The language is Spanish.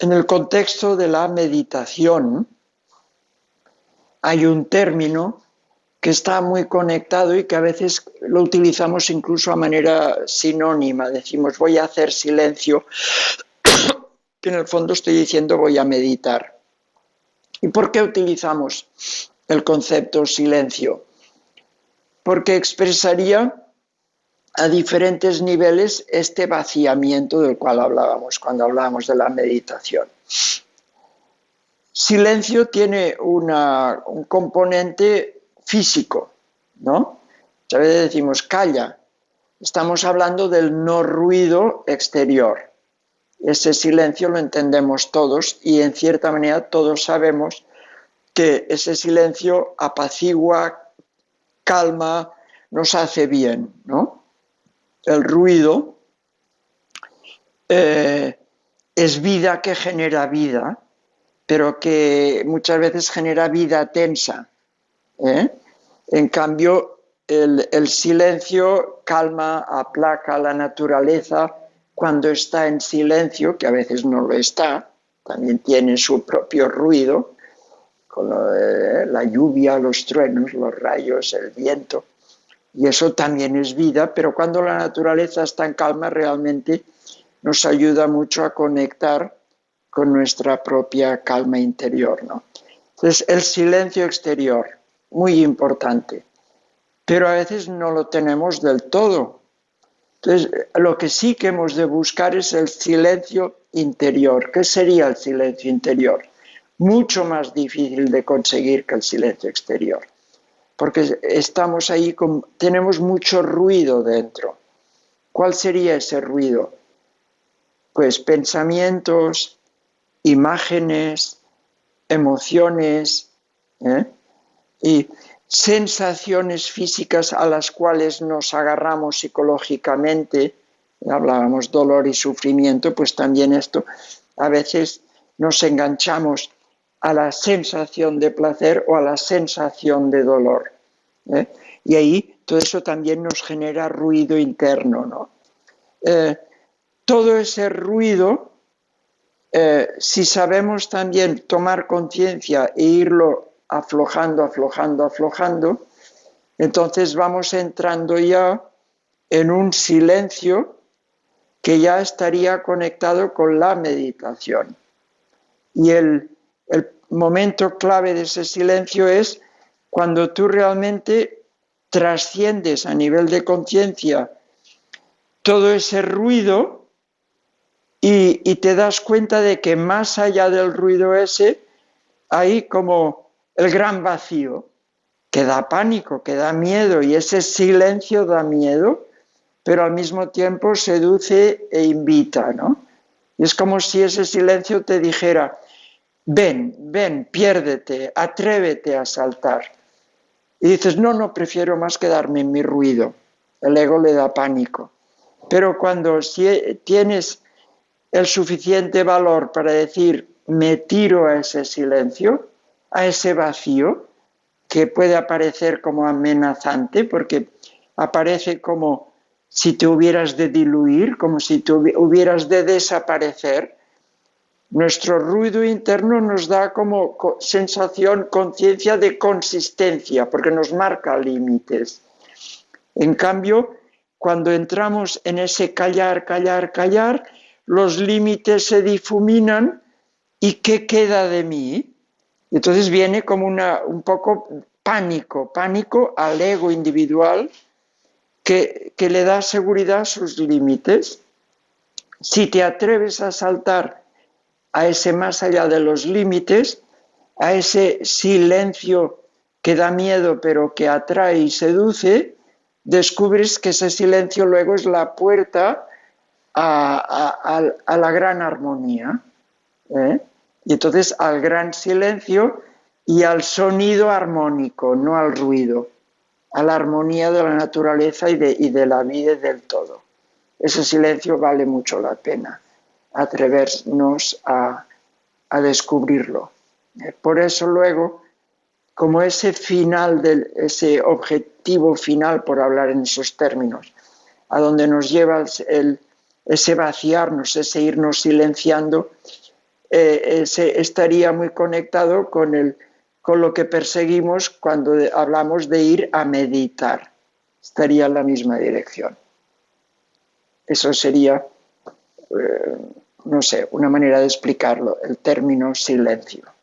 En el contexto de la meditación hay un término que está muy conectado y que a veces lo utilizamos incluso a manera sinónima. Decimos voy a hacer silencio, que en el fondo estoy diciendo voy a meditar. ¿Y por qué utilizamos el concepto silencio? Porque expresaría a diferentes niveles este vaciamiento del cual hablábamos cuando hablábamos de la meditación. Silencio tiene un componente físico, ¿no? A veces decimos calla. Estamos hablando del no ruido exterior. Ese silencio lo entendemos todos y en cierta manera todos sabemos que ese silencio apacigua, calma, nos hace bien, ¿no? El ruido es vida que genera vida, pero que muchas veces genera vida tensa. En cambio, el silencio calma, aplaca la naturaleza cuando está en silencio, que a veces no lo está, también tiene su propio ruido, con la lluvia, los truenos, los rayos, el viento. Y eso también es vida, pero cuando la naturaleza está en calma realmente nos ayuda mucho a conectar con nuestra propia calma interior, ¿no? Entonces, el silencio exterior, muy importante, pero a veces no lo tenemos del todo. Entonces, lo que sí que hemos de buscar es el silencio interior. ¿Qué sería el silencio interior? Mucho más difícil de conseguir que el silencio exterior, porque estamos ahí, tenemos mucho ruido dentro. ¿Cuál sería ese ruido? Pues pensamientos, imágenes, emociones y sensaciones físicas a las cuales nos agarramos psicológicamente. Hablábamos dolor y sufrimiento, pues también esto, a veces nos enganchamos a la sensación de placer o a la sensación de dolor. Y ahí todo eso también nos genera ruido interno, ¿no? Todo ese ruido, si sabemos también tomar conciencia e irlo aflojando, entonces vamos entrando ya en un silencio que ya estaría conectado con la meditación. Y el momento clave de ese silencio es cuando tú realmente trasciendes a nivel de conciencia todo ese ruido y te das cuenta de que más allá del ruido ese hay como el gran vacío, que da pánico, que da miedo, y ese silencio da miedo, pero al mismo tiempo seduce e invita, ¿no? Y es como si ese silencio te dijera, ven, piérdete, atrévete a saltar. Y dices, no, prefiero más quedarme en mi ruido. El ego le da pánico. Pero cuando tienes el suficiente valor para decir, me tiro a ese silencio, a ese vacío, que puede aparecer como amenazante, porque aparece como si te hubieras de diluir, como si te hubieras de desaparecer. Nuestro ruido interno nos da como sensación, conciencia de consistencia, porque nos marca límites. En cambio, cuando entramos en ese callar, los límites se difuminan y ¿qué queda de mí? Entonces viene como un poco pánico al ego individual que le da seguridad a sus límites. Si te atreves a saltar a ese más allá de los límites, a ese silencio que da miedo pero que atrae y seduce, descubres que ese silencio luego es la puerta a la gran armonía. Y entonces al gran silencio y al sonido armónico, no al ruido, a la armonía de la naturaleza y de la vida y del todo. Ese silencio vale mucho la pena, atrevernos a descubrirlo. Por eso luego, como ese ese objetivo final, por hablar en esos términos, a donde nos lleva ese vaciarnos, ese irnos silenciando, estaría muy conectado con lo que perseguimos cuando hablamos de ir a meditar. Estaría en la misma dirección. Eso sería, no sé, una manera de explicarlo, el término silencio.